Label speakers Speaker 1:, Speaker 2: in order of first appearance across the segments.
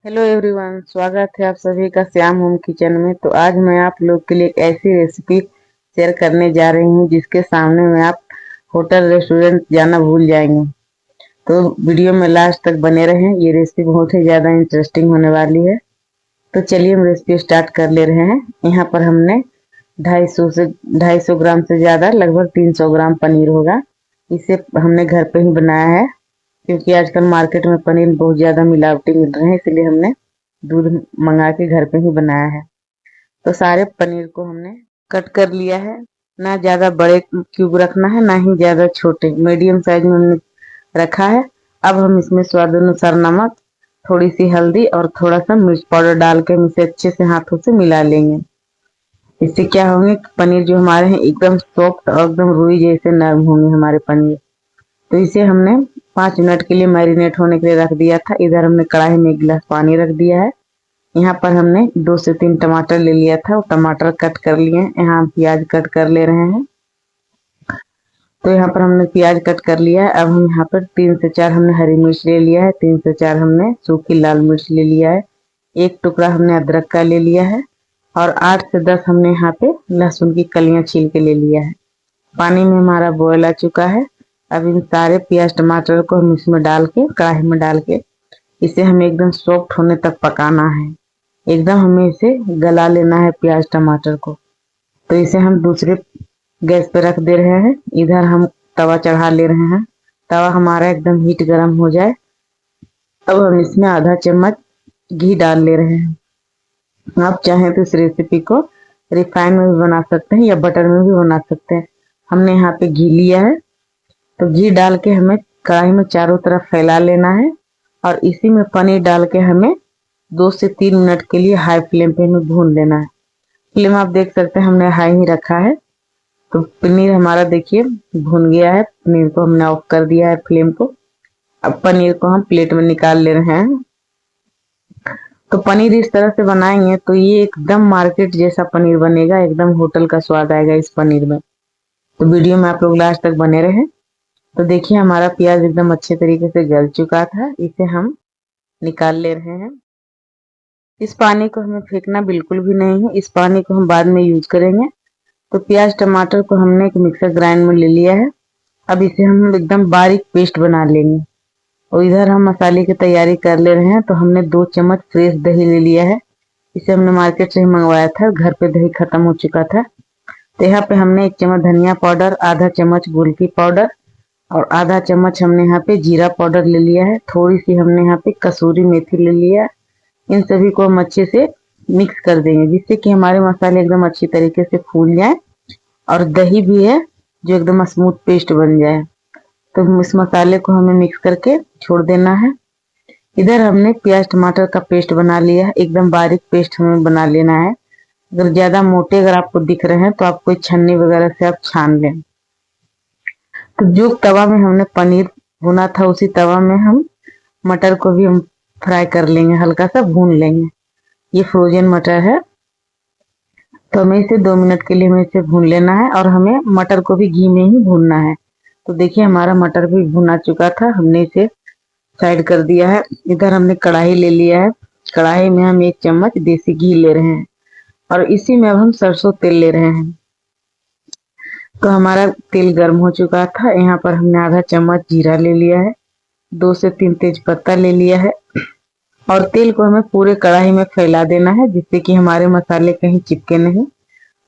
Speaker 1: Hello everyone, स्वागत है आप सभी का श्याम होम किचन में। तो आज मैं आप लोग के लिए एक ऐसी रेसिपी शेयर करने जा रही हूँ जिसके सामने में आप होटल रेस्टोरेंट जाना भूल जाएंगे। तो वीडियो में लास्ट तक बने रहें, ये रेसिपी बहुत ही ज़्यादा इंटरेस्टिंग होने वाली है। तो चलिए हम रेसिपी स्टार्ट कर ले रहे हैं। यहाँ पर हमने 250 ग्राम से ज़्यादा, लगभग 300 ग्राम पनीर होगा। इसे हमने घर पे ही बनाया है, क्योंकि आजकल मार्केट में पनीर बहुत ज्यादा मिलावटी मिल रहे हैं, इसलिए हमने दूध मंगा के घर पे ही बनाया है। तो सारे पनीर को हमने कट कर लिया है। ना ज्यादा बड़े क्यूब रखना है, ना ही ज्यादा छोटे, मीडियम साइज में हमने रखा है। अब हम इसमें स्वाद अनुसार नमक, थोड़ी सी हल्दी और थोड़ा सा मिर्च पाउडर डाल के हम इसे अच्छे से हाथों से मिला लेंगे। इससे क्या होंगे, पनीर जो हमारे हैं एकदम सॉफ्ट और एकदम रुई जैसे नरम होंगे हमारे पनीर। तो इसे हमने 5 मिनट के लिए मैरिनेट होने के लिए रख दिया था। इधर हमने कढ़ाई में 1 गिलास पानी रख दिया है। यहाँ पर हमने 2 से 3 टमाटर ले लिया था, और टमाटर कट कर लिए हैं। यहाँ हम प्याज कट कर ले रहे हैं। तो यहाँ पर हमने प्याज कट कर लिया है। अब हम यहाँ पर 3 से 4 हमने हरी मिर्च ले लिया है, 3 से 4 हमने सूखी लाल मिर्च ले लिया है, एक टुकड़ा हमने अदरक का ले लिया है, और 8 से 10 हमने यहाँ पे लहसुन की कलियां छील के ले लिया है। पानी में हमारा बॉयल आ चुका है। अब इन सारे प्याज टमाटर को हम इसमें डाल के, कढ़ाई में डाल के, इसे हमें एकदम सॉफ्ट होने तक पकाना है। एकदम हमें इसे गला लेना है प्याज टमाटर को। तो इसे हम दूसरे गैस पे रख दे रहे हैं। इधर हम तवा चढ़ा ले रहे हैं। तवा हमारा एकदम हीट गर्म हो जाए, अब हम इसमें आधा चम्मच घी डाल ले रहे हैं। आप चाहें तो इस रेसिपी को रिफाइन में भी बना सकते हैं या बटर में भी बना सकते हैं। हमने यहाँ पे घी लिया है। तो घी डाल के हमें कढ़ाई में चारों तरफ फैला लेना है, और इसी में पनीर डाल के हमें 2 से 3 मिनट के लिए हाई फ्लेम पे हमें भून लेना है। फ्लेम आप देख सकते हैं हमने हाई ही रखा है। तो पनीर हमारा देखिए भून गया है। पनीर को हमने ऑफ कर दिया है फ्लेम को। अब पनीर को हम प्लेट में निकाल ले रहे हैं। तो पनीर इस तरह से बनाएंगे तो ये एकदम मार्केट जैसा पनीर बनेगा, एकदम होटल का स्वाद आएगा इस पनीर में। तो वीडियो में आप लोग लास्ट तक बने रहे। तो देखिए हमारा प्याज एकदम अच्छे तरीके से गल चुका था। इसे हम निकाल ले रहे हैं। इस पानी को हमें फेंकना बिल्कुल भी नहीं है, इस पानी को हम बाद में यूज करेंगे। तो प्याज टमाटर को हमने एक मिक्सर ग्राइंड में ले लिया है। अब इसे हम एकदम बारीक पेस्ट बना लेंगे। और इधर हम मसाले की तैयारी कर ले रहे हैं। तो हमने 2 चम्मच फ्रेश दही ले लिया है। इसे हमने मार्केट से ही मंगवाया था, घर पे दही खत्म हो चुका था। तो यहाँ पे हमने 1 चम्मच धनिया पाउडर, आधा चम्मच गोलकी पाउडर, और आधा चम्मच हमने यहाँ पे जीरा पाउडर ले लिया है। थोड़ी सी हमने यहाँ पे कसूरी मेथी ले लिया। इन सभी को हम अच्छे से मिक्स कर देंगे, जिससे कि हमारे मसाले एकदम अच्छी तरीके से फूल जाए, और दही भी है जो एकदम स्मूथ पेस्ट बन जाए। तो इस मसाले को हमें मिक्स करके छोड़ देना है। इधर हमने प्याज टमाटर का पेस्ट बना लिया है, एकदम बारीक पेस्ट हमें बना लेना है। अगर ज्यादा मोटे अगर आपको दिख रहे हैं तो आप कोई छन्नी वगैरह से आप छान लें। तो जो तवा में हमने पनीर भुना था, उसी तवा में हम मटर को भी हम फ्राई कर लेंगे, हल्का सा भून लेंगे। ये फ्रोजन मटर है। तो हमें इसे 2 मिनट के लिए हमें इसे भून लेना है, और हमें मटर को भी घी में ही भूनना है। तो देखिए हमारा मटर भी भुना चुका था, हमने इसे साइड कर दिया है। इधर हमने कढ़ाई ले लिया है। कढ़ाई में हम 1 चम्मच देसी घी ले रहे हैं, और इसी में अब हम सरसों तेल ले रहे हैं। तो हमारा तेल गर्म हो चुका था। यहाँ पर हमने आधा चम्मच जीरा ले लिया है, 2 से 3 तेज पत्ता ले लिया है, और तेल को हमें पूरे कढ़ाई में फैला देना है, जिससे कि हमारे मसाले कहीं चिपके नहीं।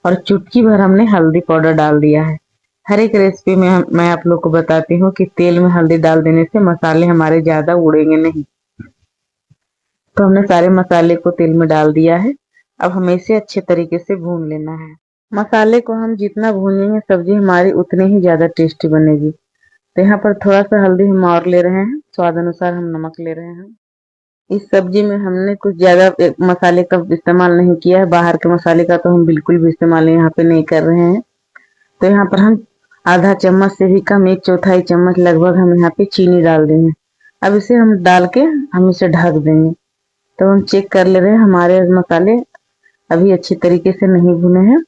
Speaker 1: और चुटकी भर हमने हल्दी पाउडर डाल दिया है। हर एक रेसिपी में मैं आप लोग को बताती हूँ कि तेल में हल्दी डाल देने से मसाले हमारे ज्यादा उड़ेंगे नहीं। तो हमने सारे मसाले को तेल में डाल दिया है। अब हमें इसे अच्छे तरीके से भून लेना है। मसाले को हम जितना भूनेंगे सब्जी हमारी उतनी ही ज्यादा टेस्टी बनेगी। तो यहाँ पर थोड़ा सा हल्दी हम और ले रहे हैं, स्वाद अनुसार हम नमक ले रहे हैं। इस सब्जी में हमने कुछ ज्यादा मसाले का इस्तेमाल नहीं किया है, बाहर के मसाले का तो हम बिल्कुल भी इस्तेमाल यहाँ पे नहीं कर रहे हैं। तो यहाँ पर हम आधा चम्मच से भी कम, 1/4 चम्मच लगभग हम यहाँ पे चीनी डाल देंगे। अब इसे हम डाल के हम इसे ढक देंगे। तो हम चेक कर ले रहे हैं हमारे मसाले अभी अच्छी तरीके से नहीं भुने हैं।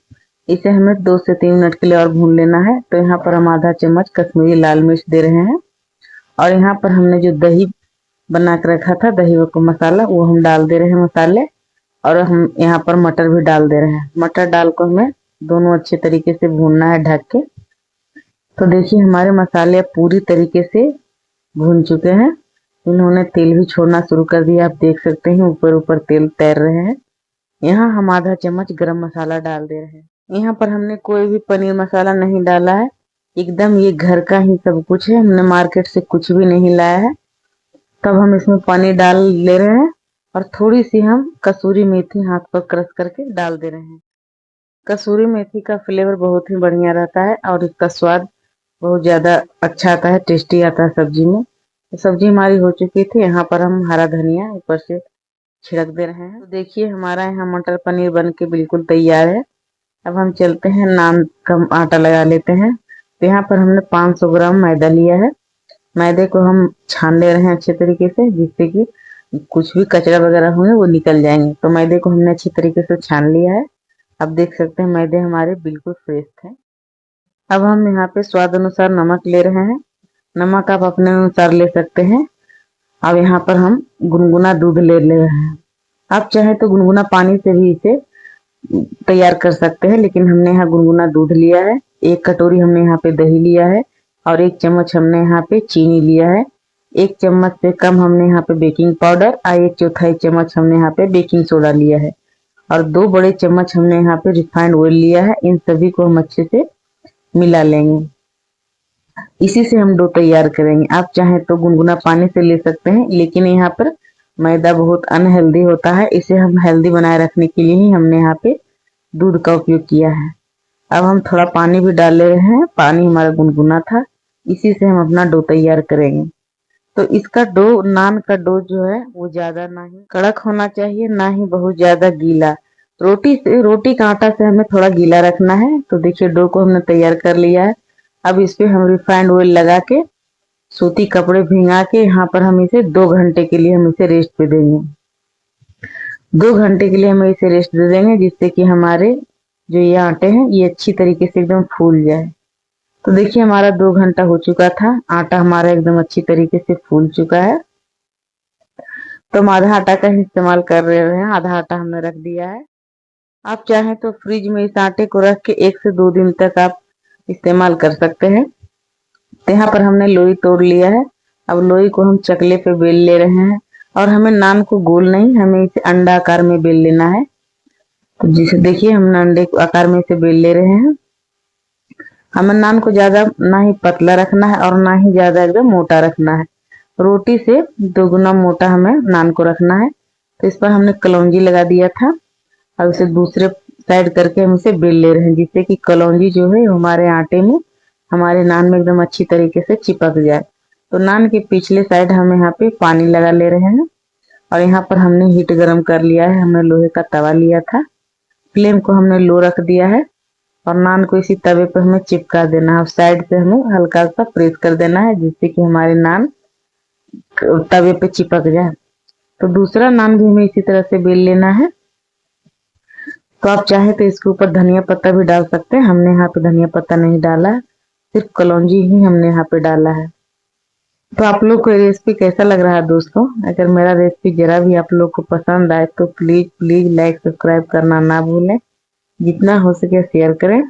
Speaker 1: इसे हमें 2 से 3 मिनट के लिए और भून लेना है। तो यहाँ पर हम आधा चम्मच कश्मीरी लाल मिर्च दे रहे हैं, और यहाँ पर हमने जो दही बना के रखा था दही को मसाला, वो हम डाल दे रहे हैं मसाले। और हम यहाँ पर मटर भी डाल दे रहे हैं। मटर डाल को हमें दोनों अच्छे तरीके से भूनना है ढक के। तो देखिए हमारे मसाले पूरी तरीके से भून चुके हैं। इन्होंने तेल भी छोड़ना शुरू कर दिया, आप देख सकते हैं ऊपर ऊपर तेल तैर रहे हैं। यहाँ हम आधा चम्मच गरम मसाला डाल दे रहे हैं। यहाँ पर हमने कोई भी पनीर मसाला नहीं डाला है, एकदम ये घर का ही सब कुछ है, हमने मार्केट से कुछ भी नहीं लाया है। तब हम इसमें पानी डाल ले रहे हैं और थोड़ी सी हम कसूरी मेथी हाथ पर क्रश करके डाल दे रहे हैं। कसूरी मेथी का फ्लेवर बहुत ही बढ़िया रहता है और इसका स्वाद बहुत ज्यादा अच्छा आता है, टेस्टी आता है सब्जी में। तो सब्जी हमारी हो चुकी थी, यहाँ पर हम हरा धनिया ऊपर से छिड़क दे रहे हैं। तो देखिए हमारा यहाँ मटर पनीर बन के बिल्कुल तैयार है। अब हम चलते हैं नान का आटा लगा लेते हैं। तो यहाँ पर हमने 500 ग्राम मैदा लिया है। मैदे को हम छान ले रहे हैं अच्छे तरीके से, जिससे कि कुछ भी कचरा वगैरह होंगे वो निकल जाएंगे। तो मैदे को हमने अच्छी तरीके से छान लिया है। अब देख सकते हैं मैदे हमारे बिल्कुल फ्रेश थे। अब हम यहाँ पे स्वाद अनुसार नमक ले रहे हैं। नमक आप अपने अनुसार ले सकते हैं। अब यहाँ पर हम गुनगुना दूध ले रहे हैं। आप चाहे तो गुनगुना पानी से भी इसे तैयार कर सकते हैं, लेकिन हमने यहाँ गुनगुना दूध लिया है। 1 कटोरी हमने यहाँ पे दही लिया है और 1 चम्मच हमने यहाँ पे चीनी लिया है। 1 चम्मच से कम हमने यहाँ पे बेकिंग पाउडर और 1/4 चम्मच हमने यहाँ पे बेकिंग सोडा लिया है और 2 बड़े चम्मच हमने यहाँ पे रिफाइंड ऑयल लिया है। इन सभी को हम अच्छे से मिला लेंगे। इसी से हम डो तैयार करेंगे। आप चाहें तो गुनगुना पानी से ले सकते हैं, लेकिन यहाँ पर मैदा बहुत अनहेल्दी होता है, इसे हम हेल्दी बनाए रखने के लिए ही हमने यहाँ पे दूध का उपयोग किया है। अब हम थोड़ा पानी भी डाल ले रहे हैं। पानी हमारा गुनगुना था, इसी से हम अपना डो तैयार करेंगे। तो इसका डो, नान का डो जो है वो ज्यादा ना ही कड़क होना चाहिए, ना ही बहुत ज्यादा गीला। रोटी का आटा से हमें थोड़ा गीला रखना है। तो देखिए डो को हमने तैयार कर लिया है। अब इस पे हम रिफाइंड ऑयल लगा के सूती कपड़े भिंगा के यहाँ पर हम इसे 2 घंटे के लिए हम इसे रेस्ट पे देंगे। 2 घंटे के लिए हम इसे रेस्ट दे देंगे, जिससे कि हमारे जो ये आटे हैं ये अच्छी तरीके से एकदम फूल जाए। तो देखिए हमारा 2 घंटा हो चुका था, आटा हमारा एकदम अच्छी तरीके से फूल चुका है। तो हम आधा आटा का ही इस्तेमाल कर रहे हैं, आधा आटा हमने रख दिया है। आप चाहें तो फ्रिज में इस आटे को रख के 1 से 2 दिन तक आप इस्तेमाल कर सकते हैं। तो यहाँ पर हमने लोई तोड़ लिया है। अब लोई को हम चकले पे बेल ले रहे हैं और हमें नान को गोल नहीं, हमें इसे अंडा आकार में बेल लेना है। तो जिसे देखिए हम अंडे आकार में इसे बेल ले रहे हैं। हमें नान को ज्यादा ना ही पतला रखना है और ना ही ज्यादा एकदम मोटा रखना है। रोटी से 2 गुना मोटा हमें नान को रखना है। तो इस पर हमने कलौंजी लगा दिया था और उसे दूसरे साइड करके हम इसे बेल ले रहे हैं, जिससे कि कलौंजी जो है हमारे आटे में, हमारे नान में एकदम अच्छी तरीके से चिपक जाए। तो नान के पिछले साइड हम यहाँ पे पानी लगा ले रहे हैं और यहाँ पर हमने हीट गरम कर लिया है। हमने लोहे का तवा लिया था, फ्लेम को हमने लो रख दिया है और नान को इसी तवे पर हमें चिपका देना है और साइड से हमें हल्का सा प्रेस कर देना है, जिससे कि हमारे नान तवे पे चिपक जाए। तो दूसरा नान भी हमें इसी तरह से बेल लेना है। तो आप चाहे तो इसके ऊपर धनिया पत्ता भी डाल सकते हैं। हमने यहाँ पे धनिया पत्ता नहीं डाला है, सिर्फ कलौंजी ही हमने यहाँ पे डाला है। तो आप लोग को रेसिपी कैसा लग रहा है दोस्तों? अगर मेरा रेसिपी जरा भी आप लोग को पसंद आए तो प्लीज प्लीज लाइक सब्सक्राइब करना ना भूलें, जितना हो सके शेयर करें।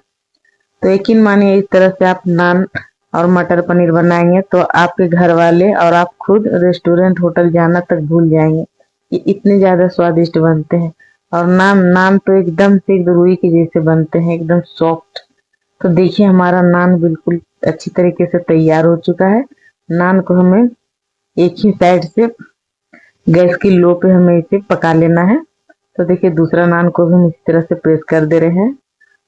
Speaker 1: तो यकीन मानिए इस तरह से आप नान और मटर पनीर बनाएंगे तो आपके घर वाले और आप खुद रेस्टोरेंट होटल जाना तक भूल जाएंगे। ये इतने ज्यादा स्वादिष्ट बनते हैं। और नान नान तो एकदम से एक रुई के जैसे बनते हैं, एकदम सॉफ्ट। तो देखिए हमारा नान बिल्कुल अच्छी तरीके से तैयार हो चुका है। नान को हमें एक ही साइड से गैस की लो पे हमें इसे पका लेना है। तो देखिए दूसरा नान को भी हम इसी तरह से प्रेस कर दे रहे हैं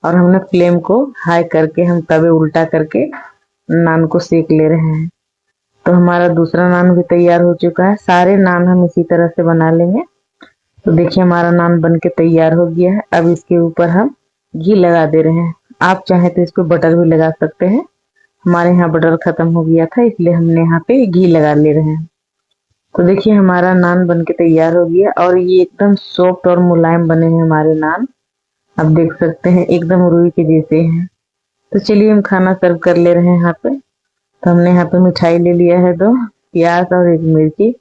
Speaker 1: और हमने फ्लेम को हाई करके हम तवे उल्टा करके नान को सेक ले रहे हैं। तो हमारा दूसरा नान भी तैयार हो चुका है। सारे नान हम इसी तरह से बना लेंगे। तो देखिए हमारा नान बन के तैयार हो गया है। अब इसके ऊपर हम घी लगा दे रहे हैं। आप चाहे तो इस पे बटर भी लगा सकते हैं। हमारे यहाँ बटर खत्म हो गया था, इसलिए हमने यहाँ पे घी लगा ले रहे हैं। तो देखिए हमारा नान बन के तैयार हो गया और ये एकदम सॉफ्ट और मुलायम बने हैं हमारे नान। आप देख सकते हैं एकदम रुई के जैसे हैं। तो चलिए हम खाना सर्व कर ले रहे हैं यहाँ पे। तो हमने यहाँ पे मिठाई ले लिया है 2 प्याज और 1 मिर्ची।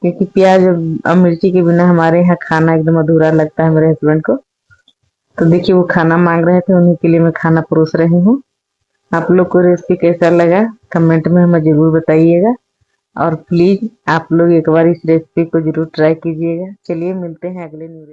Speaker 1: क्योंकि प्याज और मिर्ची के बिना हमारे यहाँ खाना एकदम अधूरा लगता है मेरे हस्बैंड को। तो देखिए वो खाना मांग रहे थे, उन्हीं के लिए मैं खाना परोस रही हूँ। आप लोग को रेसिपी कैसा लगा कमेंट में हमें जरूर बताइएगा, और प्लीज आप लोग एक बार इस रेसिपी को जरूर ट्राई कीजिएगा। चलिए मिलते हैं अगले न्यू